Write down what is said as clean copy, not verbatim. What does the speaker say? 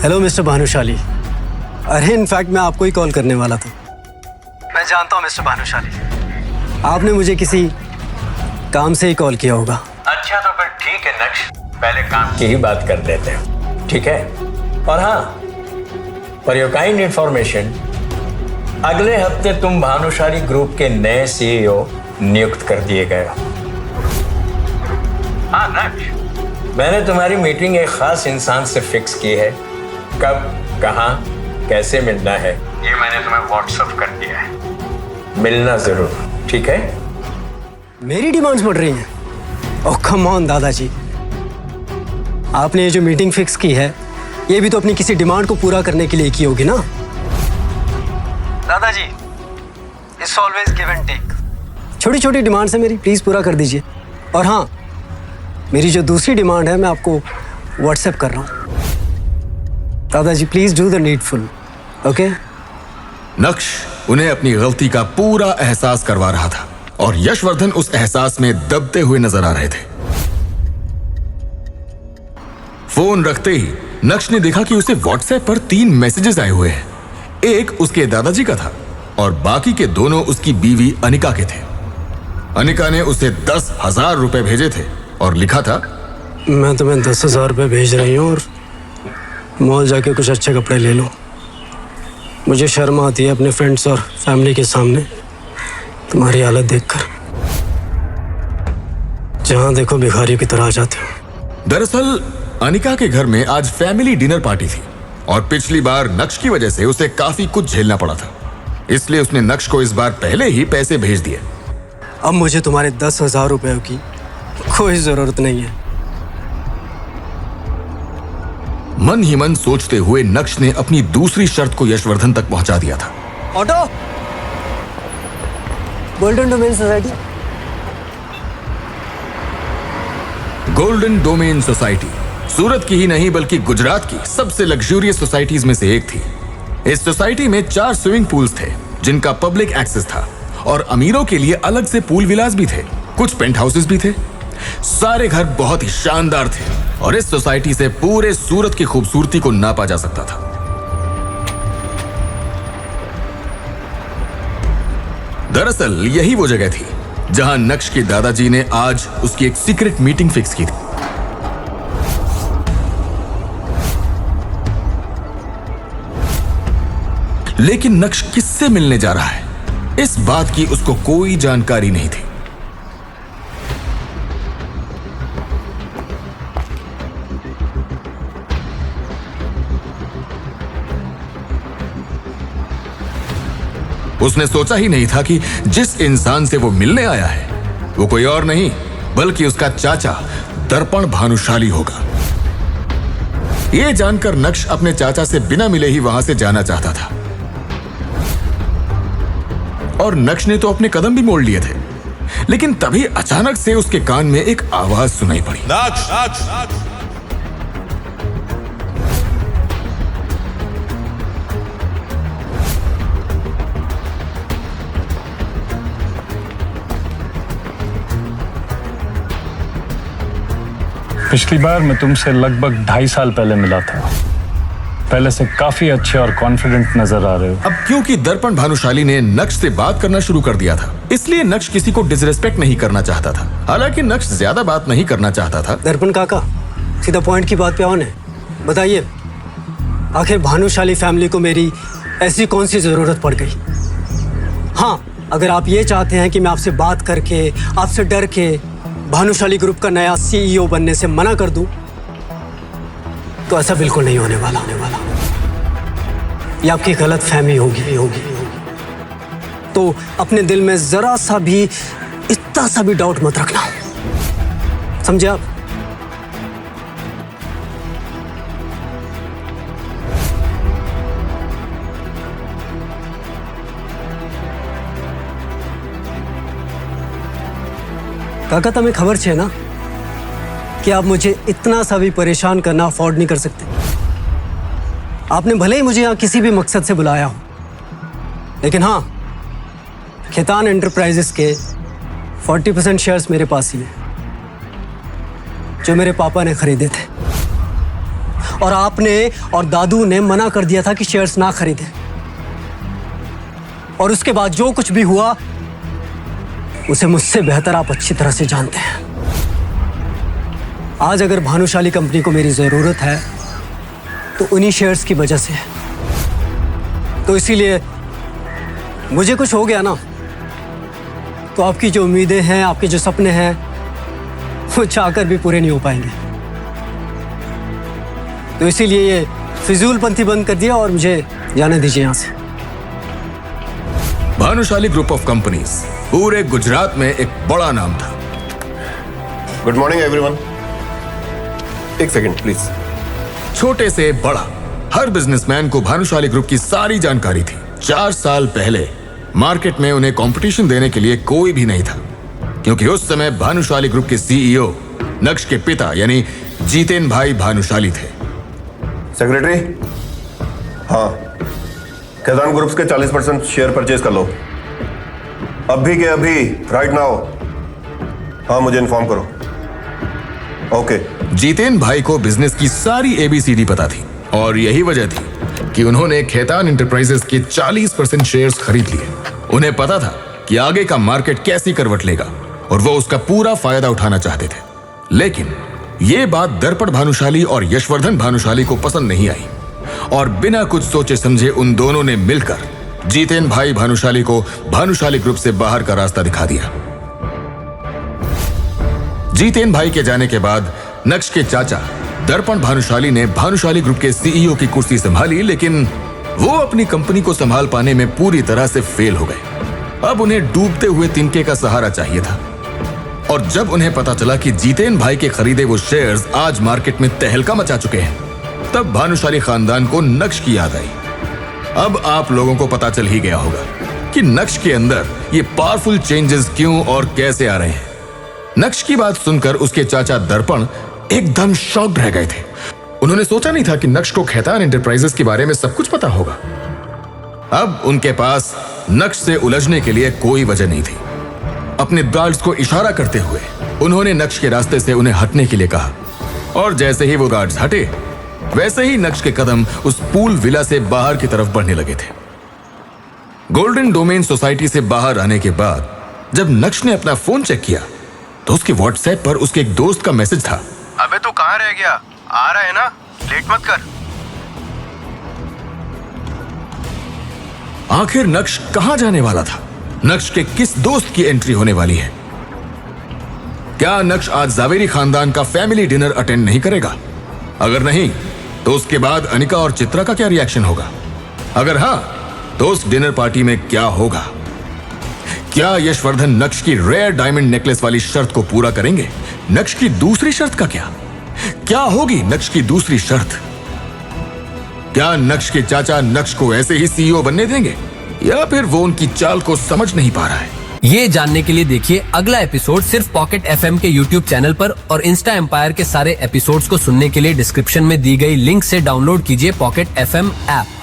Hello mister Bhanushali. अरे in fact मैं आपको ही कॉल करने वाला था। मैं जानता हूँ मिस्टर भानुशाली, आपने मुझे किसी काम से ही कॉल किया होगा। अच्छा तो फिर ठीक है नक्श, पहले काम की ही बात कर लेते हैं, ठीक है? और हाँ, फॉर योर काइंड इंफॉर्मेशन, अगले हफ्ते तुम भानुशाली ग्रुप के नए सीईओ नियुक्त कर दिए गए हो। हाँ नक्श, मैंने तुम्हारी मीटिंग एक खास इंसान से फिक्स की है। कब, कहाँ, कैसे मिलना है ये मैंने तुम्हें व्हाट्सएप कर दिया है। मिलना जरूर, ठीक है? मेरी डिमांड्स बढ़ रही हैं? ओह कम ऑन दादाजी, आपने ये जो मीटिंग फिक्स की है ये भी तो अपनी किसी डिमांड को पूरा करने के लिए की होगी ना? दादाजी, it's always give and take. छोटी छोटी डिमांड्स है मेरी, प्लीज पूरा कर दीजिए। और हाँ, मेरी जो दूसरी डिमांड है मैं आपको व्हाट्सएप कर रहा हूँ। दादाजी please do the needful, okay? नक्श उन्हें अपनी गलती का पूरा एहसास करवा रहा था और यशवर्धन उस एहसास में दबते हुए नजर आ रहे थे। फोन रखते ही नक्श ने देखा कि उसे व्हाट्सएप पर 3 मैसेजेस आए हुए हैं। एक उसके दादाजी का था और बाकी के दोनों उसकी बीवी अनिका के थे। अनिका ने उसे 10,000 रुपए भेजे थे और लिखा था, मैं तुम्हें 10,000 रुपये भेज रही हूँ और मॉल जाके कुछ अच्छे कपड़े ले लो। मुझे शर्म आती है अपने फ्रेंड्स और फैमिली के सामने तुम्हारी हालत देखकर। जहां देखो भिखारियों की तरह आ जाते हो। दरअसल अनिका के घर में आज फैमिली डिनर पार्टी थी और पिछली बार नक्श की वजह से उसे काफी कुछ झेलना पड़ा था, इसलिए उसने नक्श को इस बार पहले ही पैसे भेज दिए। अब मुझे तुम्हारे 10,000 रुपयों की कोई जरूरत नहीं है। मन ही मन सोचते हुए नक्श ने अपनी दूसरी शर्त को यशवर्धन तक पहुंचा दिया था। Auto, golden domain society. Golden domain society Surat की ही नहीं बल्कि गुजरात की सबसे लग्जूरियस सोसाइटीज में से एक थी। इस सोसाइटी में 4 स्विमिंग पूल्स थे जिनका पब्लिक एक्सेस था और अमीरों के लिए अलग से पूल विलास भी थे। कुछ पेंट हाउसेस भी थे। सारे घर बहुत ही शानदार थे और इस सोसाइटी से पूरे सूरत की खूबसूरती को नापा जा सकता था। दरअसल यही वो जगह थी जहां नक्श के दादाजी ने आज उसकी एक सीक्रेट मीटिंग फिक्स की थी। लेकिन नक्श किससे मिलने जा रहा है, इस बात की उसको कोई जानकारी नहीं थी। उसने सोचा ही नहीं था कि जिस इंसान से वो मिलने आया है वो कोई और नहीं बल्कि उसका चाचा दर्पण भानुशाली होगा। यह जानकर नक्श अपने चाचा से बिना मिले ही वहां से जाना चाहता था और नक्श ने तो अपने कदम भी मोड़ लिए थे, लेकिन तभी अचानक से उसके कान में एक आवाज सुनाई पड़ी। नक्श, नक्श, पिछली बार मैं तुमसे लगभग 2.5 साल पहले मिला था। पहले से काफी अच्छे और कॉन्फिडेंट नजर आ रहे हो। अब क्योंकि दर्पण भानुशाली ने नक्श से बात करना शुरू कर दिया था, इसलिए नक्श किसी को डिसरिस्पेक्ट नहीं करना चाहता था। हालांकि नक्श ज्यादा बात नहीं करना चाहता था। दर्पण काका, सीधा पॉइंट की बात पे आओ ने। बताइए, आखिर भानुशाली फैमिली को मेरी ऐसी कौन सी जरूरत पड़ गई? हाँ, अगर आप ये चाहते हैं कि मैं आपसे बात करके, आपसे डर के भानुशाली ग्रुप का नया सीईओ बनने से मना कर दूं, तो ऐसा बिल्कुल नहीं होने वाला। ये आपकी गलत फहमी होगी। तो अपने दिल में जरा सा भी, इतना सा भी डाउट मत रखना, समझे आप? काका, तुम्हें खबर छे ना कि आप मुझे इतना सा भी परेशान करना अफोर्ड नहीं कर सकते। आपने भले ही मुझे यहाँ किसी भी मकसद से बुलाया हो, लेकिन हाँ, खेतान एंटरप्राइजेस के 40% शेयर्स मेरे पास ही हैं, जो मेरे पापा ने खरीदे थे। और आपने और दादू ने मना कर दिया था कि शेयर्स ना खरीदें। और उसके बाद जो कुछ भी हुआ उसे मुझसे बेहतर आप अच्छी तरह से जानते हैं। आज अगर भानुशाली कंपनी को मेरी जरूरत है तो उन्हीं शेयर्स की वजह से है। तो इसीलिए मुझे कुछ हो गया ना तो आपकी जो उम्मीदें हैं, आपके जो सपने हैं, वो चाहकर भी पूरे नहीं हो पाएंगे। तो इसीलिए ये फिजूलपंती बंद कर दिया और मुझे जाने दीजिए यहां से। भानुशाली ग्रुप ऑफ कंपनीज पूरे गुजरात में एक बड़ा नाम था। Good morning everyone. एक सेकंड प्लीज। छोटे से बड़ा हर बिजनेसमैन को भानुशाली ग्रुप की सारी जानकारी थी। 4 साल पहले मार्केट में उन्हें कंपटीशन देने के लिए कोई भी नहीं था, क्योंकि उस समय भानुशाली ग्रुप के सीईओ नक्श के पिता यानी जीतेन भाई भानुशाली थे। सेक्रेटरी, हाँ, खजान ग्रुप्स के 40% शेयर परचेज कर लो अभी के अभी, राइट नाउ। हाँ, मुझे इन्फॉर्म करो। ओके। जीतेन भाई को बिजनेस की सारी एबीसीडी पता थी और यही वजह थी कि उन्होंने खेतान एंटरप्राइजेस के 40% शेयर्स खरीद लिए। उन्हें पता था कि आगे का मार्केट कैसी करवट लेगा और वो उसका पूरा फायदा उठाना चाहते थे। लेकिन ये बात दर्पण भानुशाली और यशवर्धन भानुशाली को पसंद नहीं आई और बिना कुछ सोचे समझे उन दोनों ने मिलकर जीतेन भाई भानुशाली को भानुशाली ग्रुप से बाहर का रास्ता दिखा दिया। जीतेन भाई के जाने के बाद नक्श के चाचा दर्पण भानुशाली ने भानुशाली ग्रुप के सीईओ की कुर्सी संभाली, लेकिन वो अपनी कंपनी को संभाल पाने में पूरी तरह से फेल हो गए। अब उन्हें डूबते हुए तिनके का सहारा चाहिए था। और जब उन्हें पता चला कि जीतेन भाई के खरीदे वो शेयर्स आज मार्केट में तहलका मचा चुके हैं, तब भानुशाली खानदान को नक्श की याद आई। अब आप लोगों को पता चल ही गया होगा कि नक्श के अंदर ये पावरफुल चेंजेस क्यों और कैसे आ रहे हैं। नक्श की बात सुनकर उसके चाचा दर्पण एकदम शॉक्ड रह गए थे। उन्होंने सोचा नहीं था कि नक्श को खेतान एंटरप्राइजेस के बारे में सब कुछ पता होगा। अब उनके पास नक्श से उलझने के लिए कोई वजह नहीं थी। अपने गार्ड्स को इशारा करते हुए उन्होंने नक्श के रास्ते से उन्हें हटने के लिए कहा और जैसे ही वो गार्ड्स हटे, वैसे ही नक्श के कदम उस पूल विला से बाहर की तरफ बढ़ने लगे थे। गोल्डन डोमेन सोसाइटी से बाहर आने के बाद जब नक्श ने अपना फोन चेक किया तो उसके व्हाट्सएप पर उसके एक दोस्त का मैसेज था। अबे तू कहाँ रह गया? आ रहा है ना? लेट मत कर। आखिर नक्श कहां जाने वाला था? नक्श के किस दोस्त की एंट्री होने वाली है? क्या नक्श आज जावेरी खानदान का फैमिली डिनर अटेंड नहीं करेगा? अगर नहीं तो उसके बाद अनिका और चित्रा का क्या रिएक्शन होगा? अगर हां तो उस डिनर पार्टी में क्या होगा? क्या यशवर्धन नक्श की रेयर डायमंड नेकलेस वाली शर्त को पूरा करेंगे? नक्श की दूसरी शर्त का क्या होगी नक्श की दूसरी शर्त? क्या नक्श के चाचा नक्श को ऐसे ही सीईओ बनने देंगे या फिर वो उनकी चाल को समझ नहीं पा रहा है? ये जानने के लिए देखिए अगला एपिसोड सिर्फ पॉकेट एफएम के यूट्यूब चैनल पर और इंस्टा एम्पायर के सारे एपिसोड्स को सुनने के लिए डिस्क्रिप्शन में दी गई लिंक से डाउनलोड कीजिए पॉकेट एफएम ऐप।